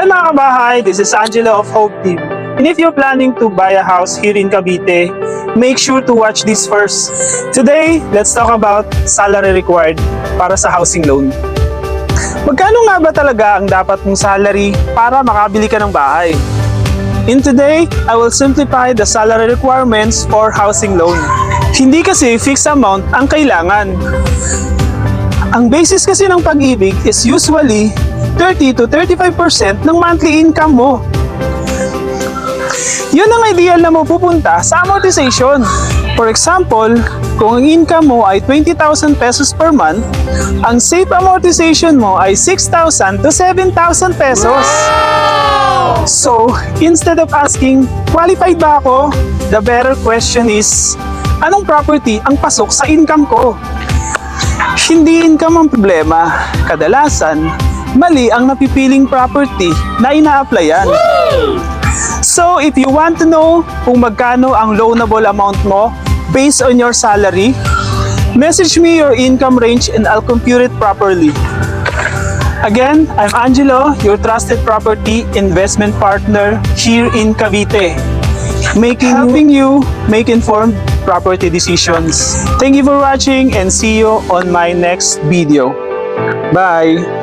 Hi mga kabahay, this is Angelo of Hope Team. And if you're planning to buy a house here in Cavite, make sure to watch this first. Today, let's talk about salary required para sa housing loan. Magkano nga ba talaga ang dapat mong salary para makabili ka ng bahay? In today, I will simplify the salary requirements for housing loan. Hindi kasi fixed amount ang kailangan. Ang basis kasi ng pag-ibig is usually 30 to 35% ng monthly income mo. Yun ang ideal na mapupunta sa amortization. For example, kung ang income mo ay 20,000 pesos per month, ang safe amortization mo ay 6,000 to 7,000 pesos. So, instead of asking, qualified ba ako? The better question is, anong property ang pasok sa income ko? Hindi income ang problema. Kadalasan, mali ang napipiling property na ina-applyan. So, if you want to know kung magkano ang loanable amount mo based on your salary, message me your income range and I'll compute it properly. Again, I'm Angelo, your trusted property investment partner here in Cavite, helping you make informed property decisions. Thank you for watching and see you on my next video. Bye!